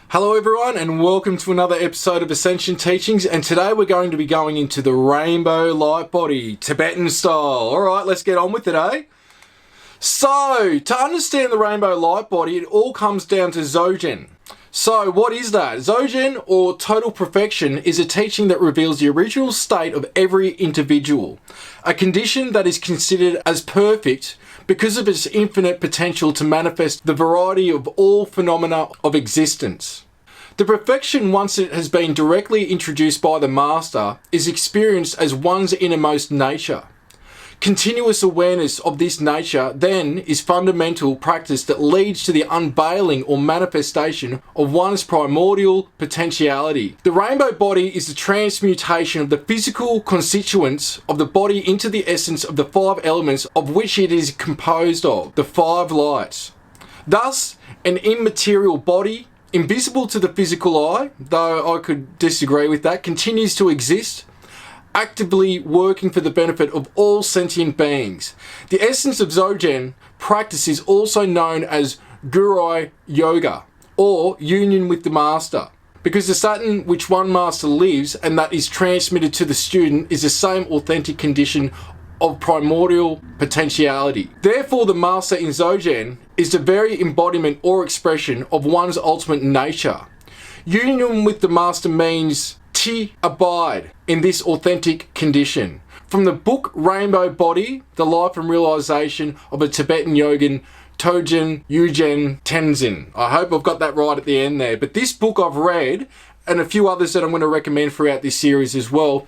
Hello everyone and welcome to another episode of Ascension Teachings, and today we're going to be going into the rainbow light body, Tibetan style. Alright, let's get on with it, eh? So, to understand the rainbow light body, it all comes down to Dzogchen. So, what is that? Dzogchen, or total perfection, is a teaching that reveals the original state of every individual. A condition that is considered as perfect because of its infinite potential to manifest the variety of all phenomena of existence. The perfection, once it has been directly introduced by the master, is experienced as one's innermost nature. Continuous awareness of this nature then is fundamental practice that leads to the unveiling or manifestation of one's primordial potentiality. The rainbow body is the transmutation of the physical constituents of the body into the essence of the five elements of which it is composed of, the five lights. Thus, an immaterial body, invisible to the physical eye, though I could disagree with that, continues to exist, actively working for the benefit of all sentient beings. The essence of Dzogchen practice is also known as Gurui Yoga, or union with the master, because the Satin which one master lives and that is transmitted to the student is the same authentic condition of primordial potentiality. Therefore, the master in Dzogchen is the very embodiment or expression of one's ultimate nature. Union with the master means to abide in this authentic condition. From the book Rainbow Body, The Life and Realization of a Tibetan Yogin, Togen Eugen Tenzin. I hope I've got that right at the end there. But this book I've read, and a few others that I'm going to recommend throughout this series as well,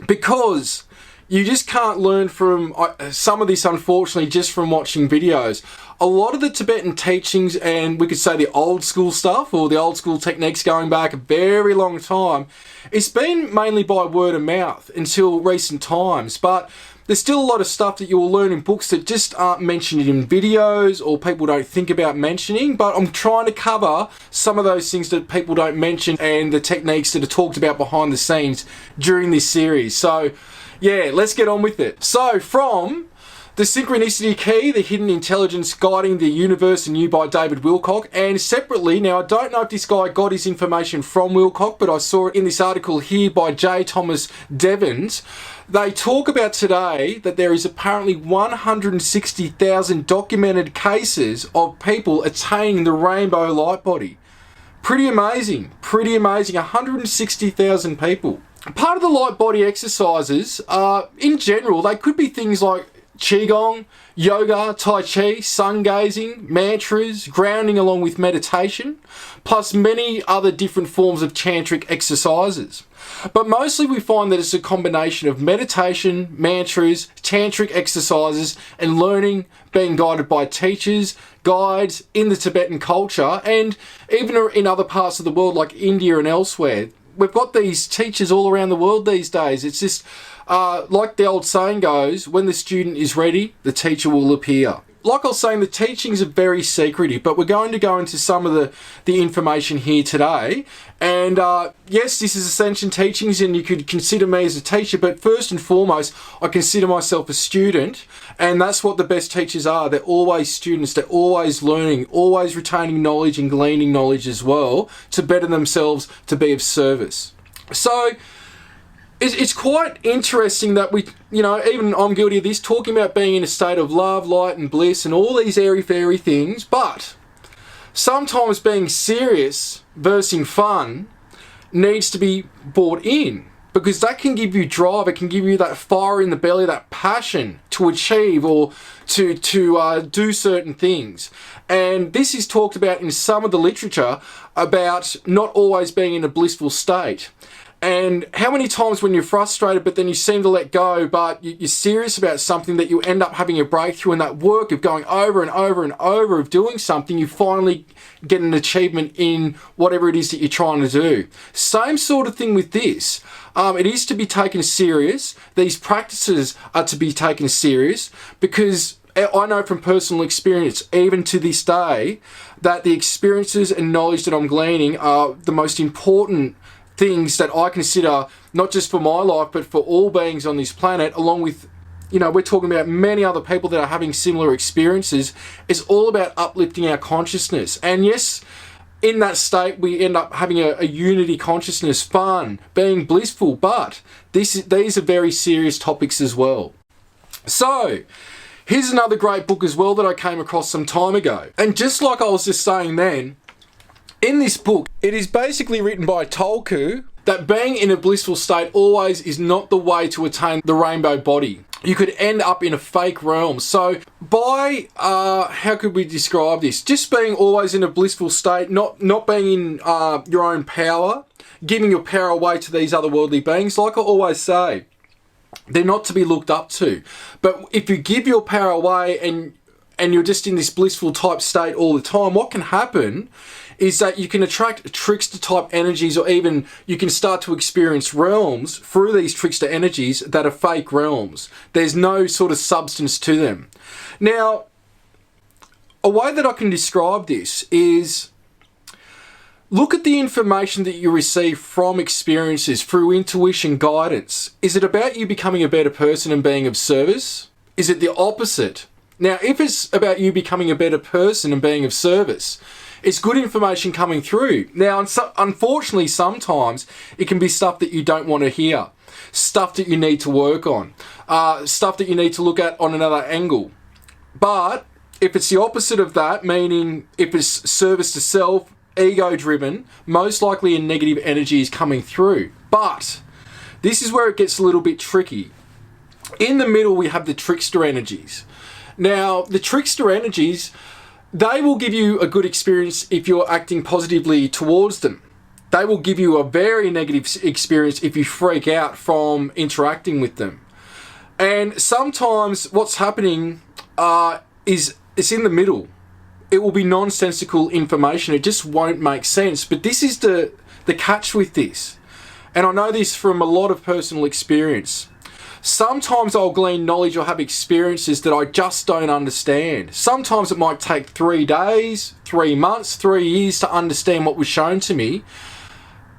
because you just can't learn from some of this, unfortunately, just from watching videos. A lot of the Tibetan teachings, and we could say the old school stuff, or the old school techniques going back a very long time, it's been mainly by word of mouth until recent times. But there's still a lot of stuff that you will learn in books that just aren't mentioned in videos, or people don't think about mentioning. But I'm trying to cover some of those things that people don't mention and the techniques that are talked about behind the scenes during this series. So yeah, let's get on with it. So, from The Synchronicity Key, The Hidden Intelligence Guiding the Universe and You by David Wilcock, and separately, now I don't know if this guy got his information from Wilcock, but I saw it in this article here by J. Thomas Devons. They talk about today that there is apparently 160,000 documented cases of people attaining the rainbow light body. Pretty amazing, 160,000 people. Part of the light body exercises, in general, they could be things like Qigong, yoga, Tai Chi, sun gazing, mantras, grounding along with meditation, plus many other different forms of tantric exercises. But mostly we find that it's a combination of meditation, mantras, tantric exercises, and learning, being guided by teachers, guides in the Tibetan culture, and even in other parts of the world like India and elsewhere. We've got these teachers all around the world these days. It's just like the old saying goes, when the student is ready, the teacher will appear. Like I was saying, the teachings are very secretive, but we're going to go into some of the information here today. And yes, this is Ascension Teachings, and you could consider me as a teacher, but first and foremost, I consider myself a student, and that's what the best teachers are. They're always students, they're always learning, always retaining knowledge and gleaning knowledge as well to better themselves, to be of service. So it's quite interesting that we, even I'm guilty of this, talking about being in a state of love, light and bliss and all these airy-fairy things, but sometimes being serious versus fun needs to be brought in, because that can give you drive, it can give you that fire in the belly, that passion to achieve or to do certain things. And this is talked about in some of the literature about not always being in a blissful state. And how many times when you're frustrated, but then you seem to let go, but you're serious about something, that you end up having a breakthrough, in that work of going over and over and over of doing something, you finally get an achievement in whatever it is that you're trying to do. Same sort of thing with this. It is to be taken serious. These practices are to be taken serious, because I know from personal experience, even to this day, that the experiences and knowledge that I'm gleaning are the most important things that I consider, not just for my life, but for all beings on this planet, along with, we're talking about many other people that are having similar experiences. It's all about uplifting our consciousness. And yes, in that state, we end up having a unity consciousness, fun, being blissful, but these are very serious topics as well. So, here's another great book as well that I came across some time ago. And just like I was just saying then, in this book, it is basically written by Tolku that being in a blissful state always is not the way to attain the rainbow body. You could end up in a fake realm. So by, how could we describe this? Just being always in a blissful state, not being in your own power, giving your power away to these otherworldly beings. Like I always say, they're not to be looked up to. But if you give your power away and you're just in this blissful type state all the time, what can happen is that you can attract trickster type energies, or even you can start to experience realms through these trickster energies that are fake realms. There's no sort of substance to them. Now, a way that I can describe this is look at the information that you receive from experiences through intuition guidance. Is it about you becoming a better person and being of service? Is it the opposite? Now, if it's about you becoming a better person and being of service, it's good information coming through. Now, unfortunately, sometimes it can be stuff that you don't want to hear, stuff that you need to work on, stuff that you need to look at on another angle. But if it's the opposite of that, meaning if it's service to self, ego-driven, most likely a negative energy is coming through. But this is where it gets a little bit tricky. In the middle, we have the trickster energies. Now, the trickster energies, they will give you a good experience if you're acting positively towards them. They will give you a very negative experience if you freak out from interacting with them. And sometimes what's happening is it's in the middle. It will be nonsensical information. It just won't make sense. But this is the catch with this. And I know this from a lot of personal experience. Sometimes I'll glean knowledge or have experiences that I just don't understand. Sometimes it might take 3 days, 3 months, 3 years to understand what was shown to me.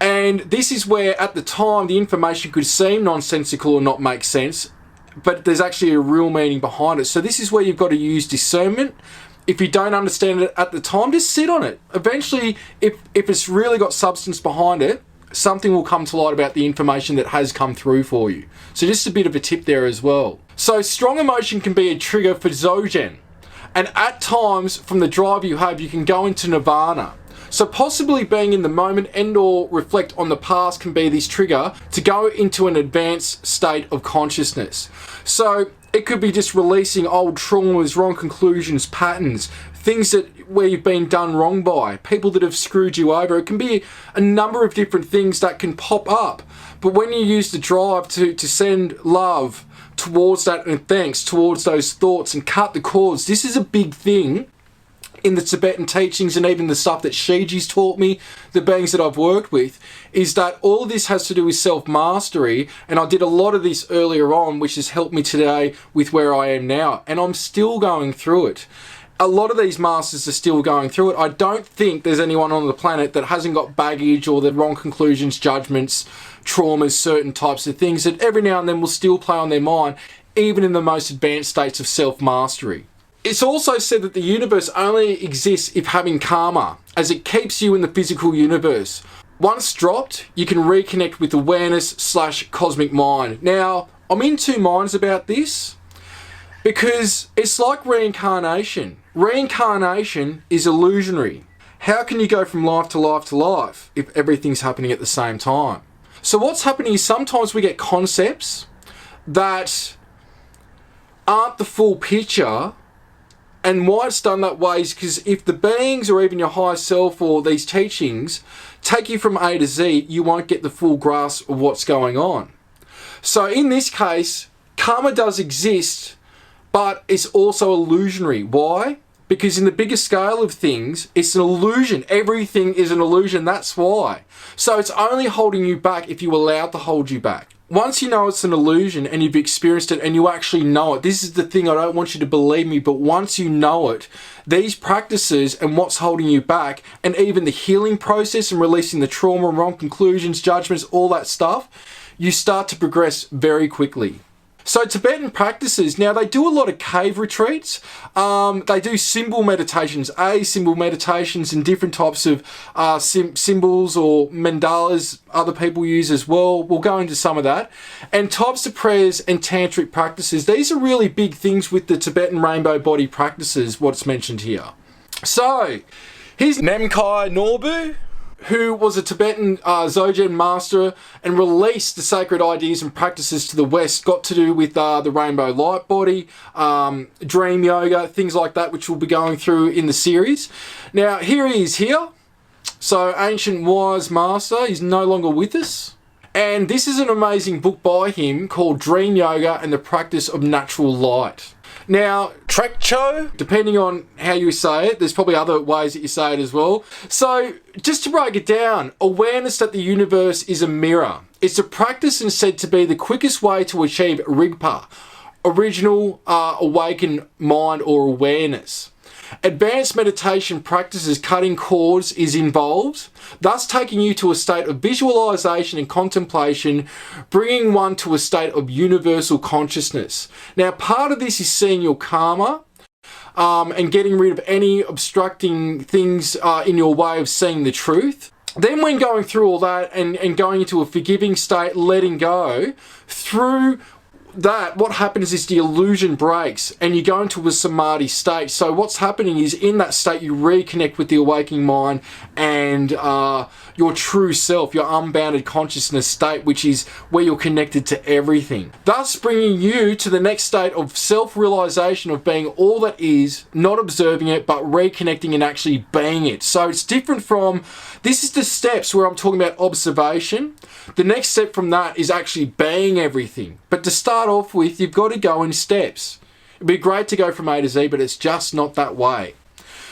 And this is where at the time the information could seem nonsensical or not make sense, but there's actually a real meaning behind it. So this is where you've got to use discernment. If you don't understand it at the time, just sit on it. Eventually, if it's really got substance behind it, something will come to light about the information that has come through for you. So just a bit of a tip there as well. So strong emotion can be a trigger for Zogen. And at times, from the drive you have, you can go into nirvana. So possibly being in the moment and or reflect on the past can be this trigger to go into an advanced state of consciousness. So it could be just releasing old traumas, wrong conclusions, patterns, things that where you've been done wrong by, people that have screwed you over. It can be a number of different things that can pop up. But when you use the drive to send love towards that and thanks towards those thoughts and cut the cords, this is a big thing in the Tibetan teachings and even the stuff that Shiji's taught me, the beings that I've worked with, is that all of this has to do with self-mastery. And I did a lot of this earlier on, which has helped me today with where I am now. And I'm still going through it. A lot of these masters are still going through it. I don't think there's anyone on the planet that hasn't got baggage or the wrong conclusions, judgments, traumas, certain types of things that every now and then will still play on their mind, even in the most advanced states of self-mastery. It's also said that the universe only exists if having karma, as it keeps you in the physical universe. Once dropped, you can reconnect with awareness/cosmic mind. Now, I'm in two minds about this because it's like reincarnation. Reincarnation is illusionary. How can you go from life to life to life if everything's happening at the same time? So what's happening is sometimes we get concepts that aren't the full picture. And why it's done that way is because if the beings or even your higher self or these teachings take you from A to Z, you won't get the full grasp of what's going on. So in this case, karma does exist, but it's also illusionary. Why? Because in the bigger scale of things, it's an illusion. Everything is an illusion, that's why. So it's only holding you back if you allow it to hold you back. Once you know it's an illusion and you've experienced it and you actually know it, this is the thing, I don't want you to believe me, but once you know it, these practices and what's holding you back, and even the healing process and releasing the trauma, wrong conclusions, judgments, all that stuff, you start to progress very quickly. So Tibetan practices, now they do a lot of cave retreats. They do symbol meditations, symbol meditations, and different types of symbols or mandalas other people use as well. We'll go into some of that. And types of prayers and tantric practices. These are really big things with the Tibetan rainbow body practices, what's mentioned here. So here's Namkhai Norbu, who was a Tibetan Dzogchen master and released the sacred ideas and practices to the West, got to do with the rainbow light body, dream yoga, things like that, which we'll be going through in the series. Now, here he is here. So, ancient wise master, he's no longer with us. And this is an amazing book by him called Dream Yoga and the Practice of Natural Light. Now, Trekcho, depending on how you say it, there's probably other ways that you say it as well. So, just to break it down, awareness that the universe is a mirror. It's a practice and said to be the quickest way to achieve Rigpa, original awakened mind or awareness. Advanced meditation practices cutting cords is involved, thus taking you to a state of visualization and contemplation, bringing one to a state of universal consciousness. Now, part of this is seeing your karma and getting rid of any obstructing things in your way of seeing the truth. Then when going through all that and going into a forgiving state, letting go, through that, what happens is the illusion breaks and you go into a samadhi state. So what's happening is in that state you reconnect with the awakening mind and your true self, your unbounded consciousness state, which is where you're connected to everything. Thus bringing you to the next state of self-realization of being all that is, not observing it, but reconnecting and actually being it. So it's different from, this is the steps where I'm talking about observation. The next step from that is actually being everything. But to start off with, you've got to go in steps. It'd be great to go from A to Z, but it's just not that way.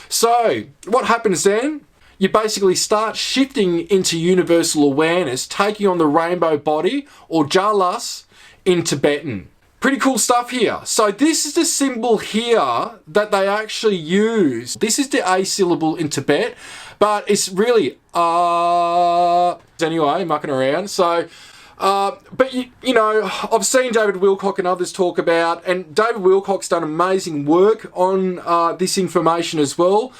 So what happens then? You basically start shifting into universal awareness, taking on the rainbow body, or Jalas in Tibetan. Pretty cool stuff here. So this is the symbol here that they actually use. This is the A syllable in Tibet, but it's really anyway, mucking around. So, but you know, I've seen David Wilcock and others talk about, and David Wilcock's done amazing work on this information as well.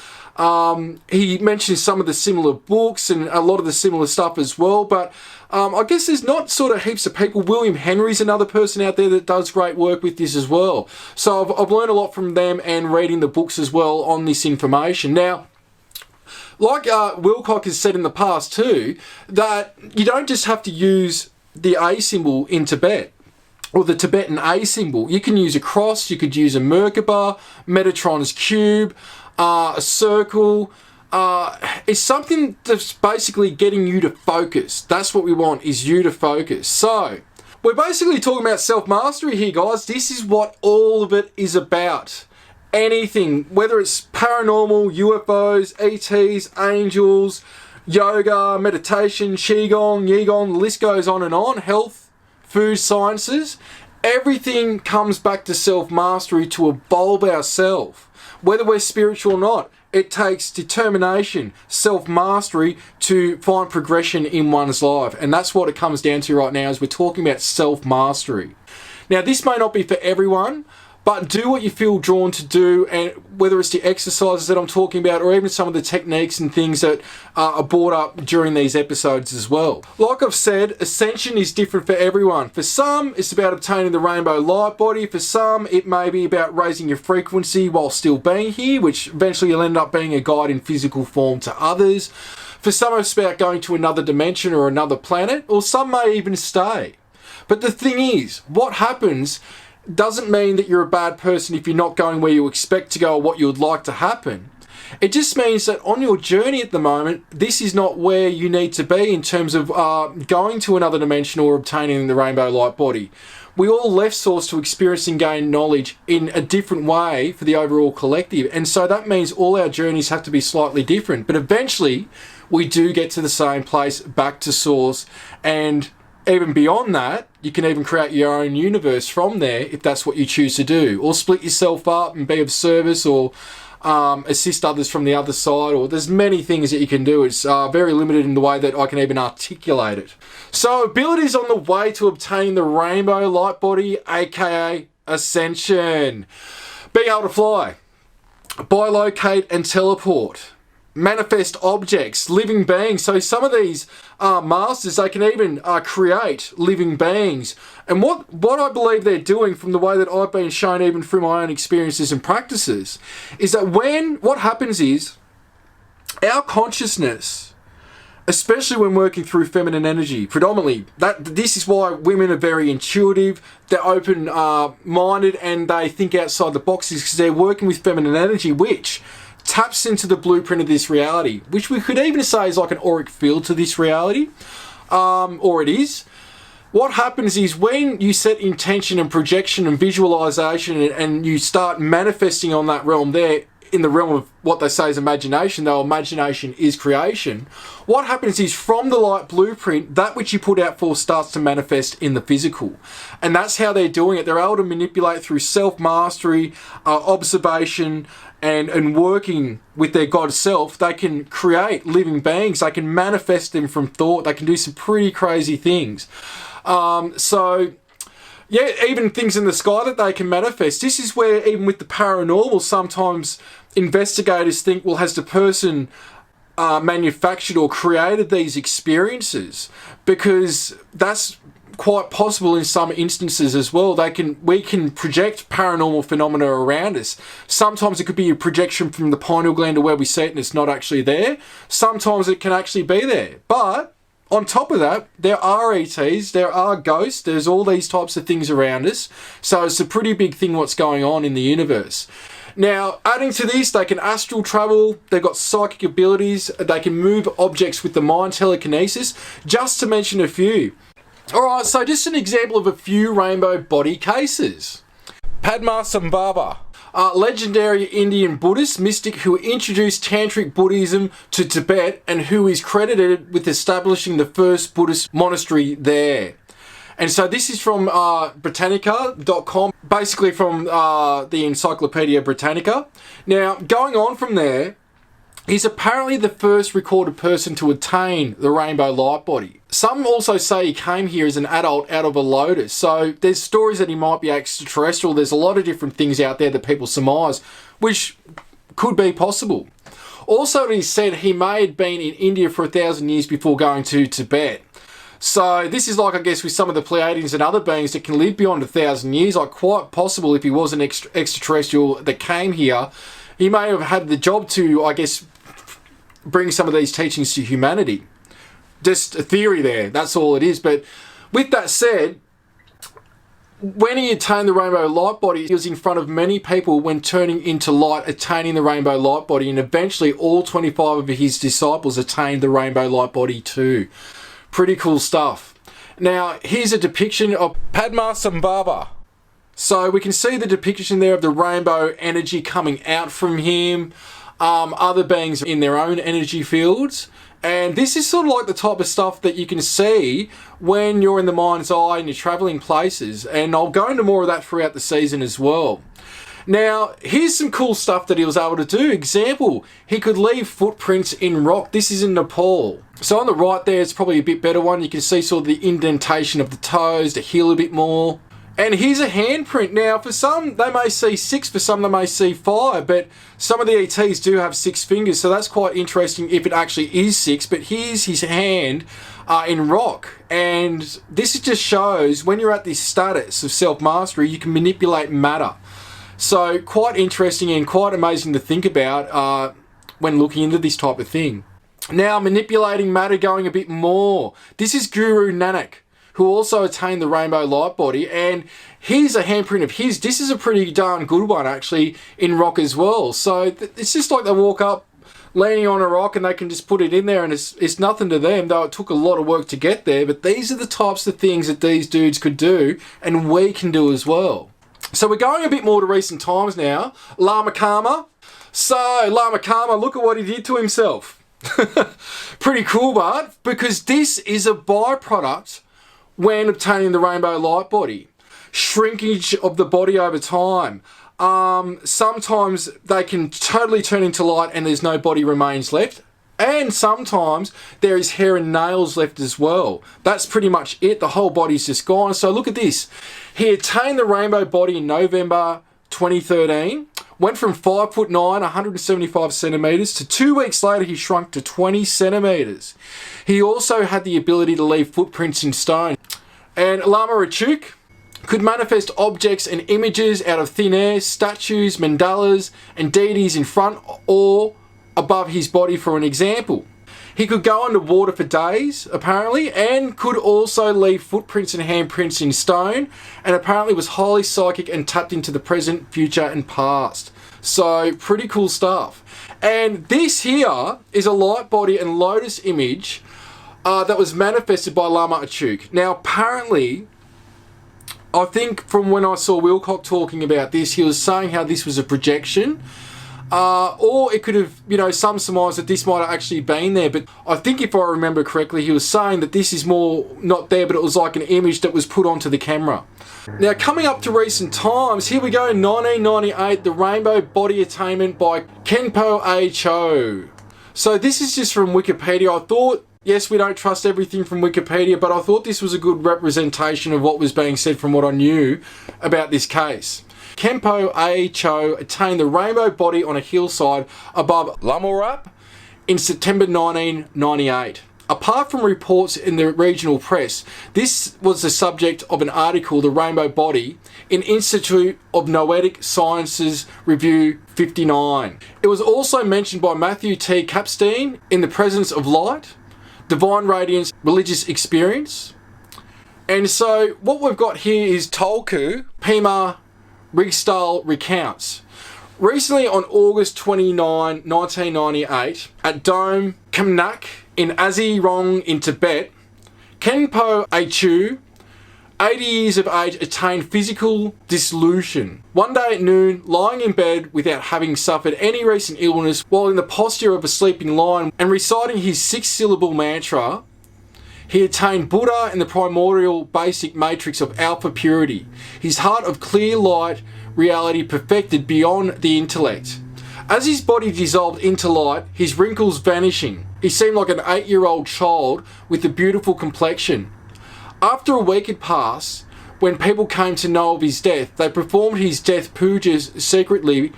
He mentions some of the similar books and a lot of the similar stuff as well, but I guess there's not sort of heaps of people. William Henry's another person out there that does great work with this as well. So I've learned a lot from them and reading the books as well on this information. Now, like Wilcock has said in the past too, that you don't just have to use the A symbol in Tibet, or the Tibetan A symbol. You can use a cross, you could use a Merkaba, Metatron's cube, a circle. It's something that's basically getting you to focus. That's what we want, is you to focus. So we're basically talking about self-mastery here, guys. This is what all of it is about. Anything, whether it's paranormal, UFOs, ETs, angels, yoga, meditation, qigong, yigong, the list goes on and on, health, food sciences, everything comes back to self-mastery to evolve ourselves. Whether we're spiritual or not, it takes determination, self-mastery to find progression in one's life. And that's what it comes down to right now, is we're talking about self-mastery. Now, this may not be for everyone, but do what you feel drawn to do, and whether it's the exercises that I'm talking about or even some of the techniques and things that are brought up during these episodes as well. Like I've said, ascension is different for everyone. For some, it's about obtaining the rainbow light body. For some, it may be about raising your frequency while still being here, which eventually you'll end up being a guide in physical form to others. For some, it's about going to another dimension or another planet, or some may even stay. But the thing is, what happens doesn't mean that you're a bad person if you're not going where you expect to go or what you would like to happen. It just means that on your journey at the moment, this is not where you need to be in terms of going to another dimension or obtaining the rainbow light body. We all left source to experience and gain knowledge in a different way for the overall collective, and so that means all our journeys have to be slightly different, but eventually we do get to the same place, back to source. And even beyond that, you can even create your own universe from there if that's what you choose to do, or split yourself up and be of service, or assist others from the other side, or there's many things that you can do. It's very limited in the way that I can even articulate it. So abilities on the way to obtaining the rainbow light body, aka ascension. Being able to fly, bilocate and teleport, manifest objects, living beings. So some of these masters, they can even create living beings. And what I believe they're doing, from the way that I've been shown even through my own experiences and practices, is that what happens is our consciousness, especially when working through feminine energy, predominantly, this is why women are very intuitive, they're open-minded, and they think outside the boxes, because they're working with feminine energy, which taps into the blueprint of this reality, which we could even say is like an auric field to this reality, or it is. What happens is when you set intention and projection and visualization, and you start manifesting on that realm there, in the realm of what they say is imagination, though imagination is creation, what happens is from the light blueprint, that which you put out for starts to manifest in the physical. And that's how they're doing it. They're able to manipulate through self-mastery, observation, and working with their God self. They can create living beings. They can manifest them from thought. They can do some pretty crazy things. Yeah, even things in the sky that they can manifest. This is where, even with the paranormal, sometimes investigators think, well, has the person manufactured or created these experiences? Because that's quite possible in some instances as well. We can project paranormal phenomena around us. Sometimes it could be a projection from the pineal gland to where we see it and it's not actually there. Sometimes it can actually be there. But on top of that, there are ETs, there are ghosts, there's all these types of things around us. So it's a pretty big thing what's going on in the universe. Now, adding to this, they can astral travel, they've got psychic abilities, they can move objects with the mind, telekinesis, just to mention a few. Alright, so just an example of a few rainbow body cases. Padmasambhava, legendary Indian Buddhist mystic who introduced Tantric Buddhism to Tibet and who is credited with establishing the first Buddhist monastery there. And so this is from Britannica.com, basically from the Encyclopedia Britannica. Now, going on from there, he's apparently the first recorded person to attain the rainbow light body. Some also say he came here as an adult out of a lotus. So there's stories that he might be extraterrestrial. There's a lot of different things out there that people surmise, which could be possible. Also, he said he may have been in India for 1,000 years before going to Tibet. So this is like, I guess, with some of the Pleiadians and other beings that can live beyond 1,000 years, like quite possible if he was an extraterrestrial that came here, he may have had the job to, I guess, bring some of these teachings to humanity. Just a theory there, that's all it is. But with that said, when he attained the rainbow light body, he was in front of many people when turning into light, attaining the rainbow light body, and eventually all 25 of his disciples attained the rainbow light body too. Pretty cool stuff. Now, here's a depiction of Padmasambhava. So we can see the depiction there of the rainbow energy coming out from him, other beings in their own energy fields. And this is sort of like the type of stuff that you can see when you're in the mind's eye and you're traveling places. And I'll go into more of that throughout the season as well. Now, here's some cool stuff that he was able to do. Example, he could leave footprints in rock. This is in Nepal. So on the right there, it's probably a bit better one. You can see sort of the indentation of the toes, the heel a bit more. And here's a handprint. Now, for some, they may see 6, for some, they may see 5, but some of the ETs do have 6 fingers, so that's quite interesting if it actually is 6. But here's his hand in rock. And this just shows when you're at this status of self-mastery, you can manipulate matter. So quite interesting and quite amazing to think about when looking into this type of thing. Now, manipulating matter, going a bit more. This is Guru Nanak, who also attained the rainbow light body, and here's a handprint of his. This is a pretty darn good one, actually, in rock as well. So it's just like they walk up, leaning on a rock, and they can just put it in there, and it's nothing to them, though it took a lot of work to get there. But these are the types of things that these dudes could do, and we can do as well. So we're going a bit more to recent times now. Lama Karma. So, Lama Karma, look at what he did to himself. Pretty cool, but because this is a byproduct when obtaining the rainbow light body. Shrinkage of the body over time. Sometimes they can totally turn into light and there's no body remains left. And sometimes there is hair and nails left as well. That's pretty much it. The whole body's just gone. So look at this. He attained the rainbow body in November 2013. Went from 5'9", 175 centimetres, to 2 weeks later he shrunk to 20 centimetres. He also had the ability to leave footprints in stone. And Lama Achuk could manifest objects and images out of thin air, statues, mandalas, and deities in front or above his body, for an example. He could go underwater for days, apparently, and could also leave footprints and handprints in stone, and apparently was highly psychic and tapped into the present, future, and past. So, pretty cool stuff. And this here is a light body and lotus image that was manifested by Lama Achuk. Now, apparently, I think from when I saw Wilcock talking about this, he was saying how this was a projection. Or it could have, some surmise that this might have actually been there. But I think if I remember correctly, he was saying that this is more not there, but it was like an image that was put onto the camera. Now, coming up to recent times, here we go, 1998, the Rainbow Body Attainment by Kenpo A. Cho. So this is just from Wikipedia. I thought, yes, we don't trust everything from Wikipedia, but I thought this was a good representation of what was being said from what I knew about this case. Kenpo A. Cho attained the rainbow body on a hillside above Lamorap in September 1998. Apart from reports in the regional press, this was the subject of an article, The Rainbow Body, in Institute of Noetic Sciences Review 59. It was also mentioned by Matthew T. Capstein in The Presence of Light, Divine Radiance, Religious Experience. And so what we've got here is Tolku Pima Rigstyle recounts. Recently on August 29, 1998, at Dome Kamnak in Azirong in Tibet, Kenpo Achu, 80 years of age, attained physical dissolution. One day at noon, lying in bed without having suffered any recent illness, while in the posture of a sleeping lion and reciting his 6-syllable mantra, he attained Buddha in the primordial basic matrix of alpha purity, his heart of clear light reality perfected beyond the intellect. As his body dissolved into light, his wrinkles vanishing, he seemed like an 8-year-old child with a beautiful complexion. After a week had passed, when people came to know of his death, they performed his death pujas secretly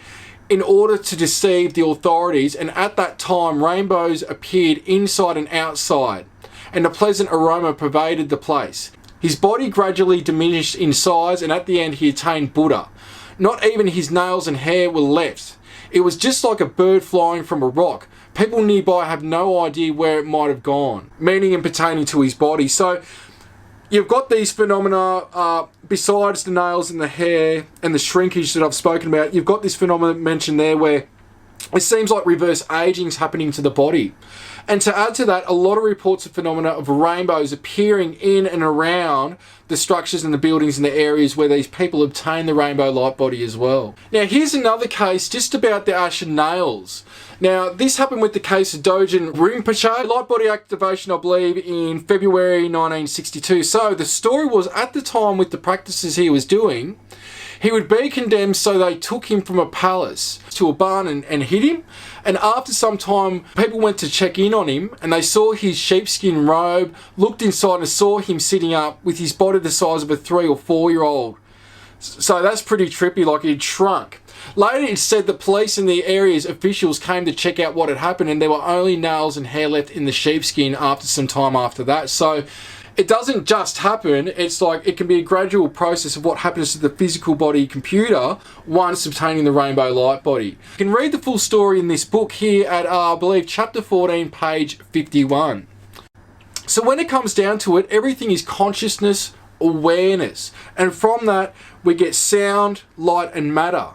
in order to deceive the authorities, and at that time rainbows appeared inside and outside, and a pleasant aroma pervaded the place. His body gradually diminished in size, and at the end he attained Buddha. Not even his nails and hair were left. It was just like a bird flying from a rock. People nearby have no idea where it might have gone, meaning and pertaining to his body. So you've got these phenomena, besides the nails and the hair and the shrinkage that I've spoken about, you've got this phenomenon mentioned there where it seems like reverse aging is happening to the body. And to add to that, a lot of reports of phenomena of rainbows appearing in and around the structures and the buildings and the areas where these people obtain the rainbow light body as well. Now here's another case just about the ashen nails. Now this happened with the case of Dogen Rinpoche, light body activation I believe in February 1962. So the story was, at the time with the practices he was doing, he would be condemned, so they took him from a palace to a barn and hid him. And after some time, people went to check in on him and they saw his sheepskin robe, looked inside and saw him sitting up with his body the size of a 3 or 4-year-old. So that's pretty trippy, like he'd shrunk. Later it said the police and the area's officials came to check out what had happened, and there were only nails and hair left in the sheepskin after some time after that. So it doesn't just happen, it's like it can be a gradual process of what happens to the physical body computer once obtaining the rainbow light body. You can read the full story in this book here at, I believe, chapter 14, page 51. So when it comes down to it, everything is consciousness, awareness. And from that, we get sound, light, and matter.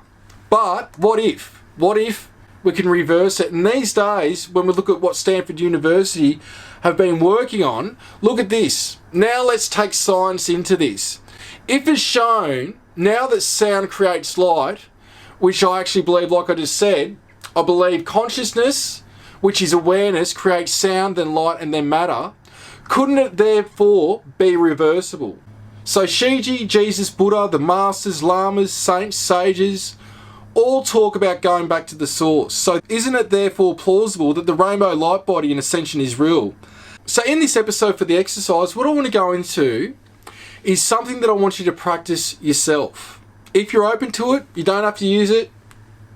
But what if? What if we can reverse it? And these days, when we look at what Stanford University have been working on, look at this. Now let's take science into this. If it's shown, now that sound creates light, which I actually believe, like I just said, I believe consciousness, which is awareness, creates sound, then light, and then matter, couldn't it therefore be reversible? So Shiji, Jesus, Buddha, the masters, lamas, saints, sages, all talk about going back to the source. So isn't it therefore plausible that the rainbow light body in Ascension is real? So in this episode for the exercise, what I want to go into is something that I want you to practice yourself. If you're open to it, you don't have to use it.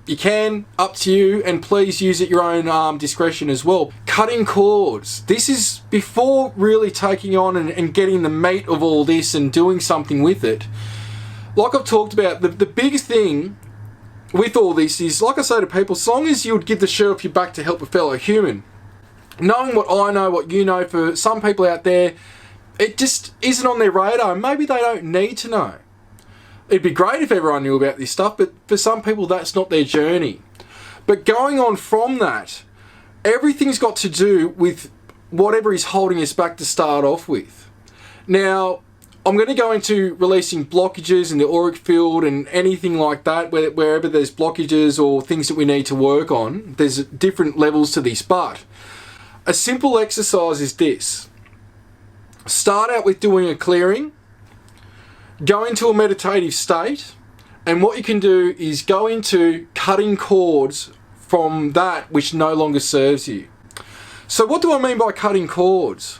You can, up to you, and please use at your own discretion as well. Cutting cords. This is before really taking on and getting the meat of all this and doing something with it. Like I've talked about, the biggest thing with all this is, like I say to people, as long as you would give the shirt off your back to help a fellow human. Knowing what I know, what you know, for some people out there, it just isn't on their radar. Maybe they don't need to know. It'd be great if everyone knew about this stuff, but for some people that's not their journey. But going on from that, everything's got to do with whatever is holding us back to start off with. Now, I'm going to go into releasing blockages in the auric field and anything like that, wherever there's blockages or things that we need to work on. There's different levels to this, but a simple exercise is this. Start out with doing a clearing. Go into a meditative state, and what you can do is go into cutting cords from that which no longer serves you. So what do I mean by cutting cords?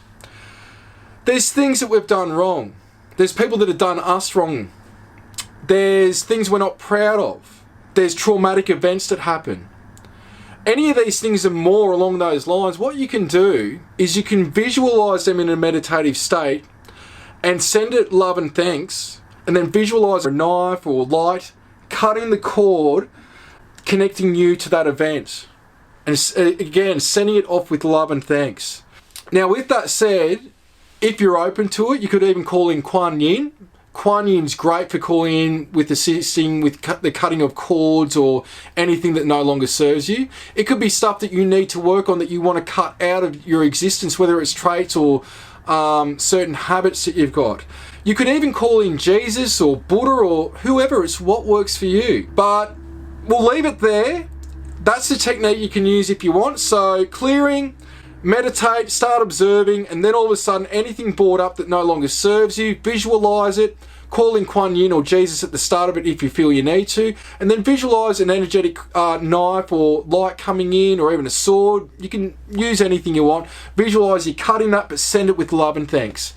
There's things that we've done wrong. There's people that have done us wrong. There's things we're not proud of. There's traumatic events that happen. Any of these things and more along those lines, what you can do is you can visualize them in a meditative state and send it love and thanks, and then visualize a knife or light cutting the cord, connecting you to that event, and again sending it off with love and thanks. Now with that said, if you're open to it, you could even call in Kuan Yin. Kuan Yin's great for calling in with assisting with the cutting of cords or anything that no longer serves you. It could be stuff that you need to work on, that you want to cut out of your existence, whether it's traits or certain habits that you've got. You could even call in Jesus or Buddha or whoever. It's what works for you. But we'll leave it there. That's the technique you can use if you want. So clearing, meditate, start observing, and then all of a sudden anything brought up that no longer serves you, visualize it, call in Kuan Yin or Jesus at the start of it if you feel you need to, and then visualize an energetic knife or light coming in, or even a sword. You can use anything you want. Visualize you cutting that, but send it with love and thanks.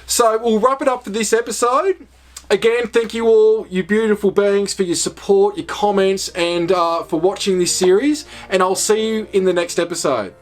So we'll wrap it up for this episode. Again, thank you all, you beautiful beings, for your support, your comments, and for watching this series, and I'll see you in the next episode.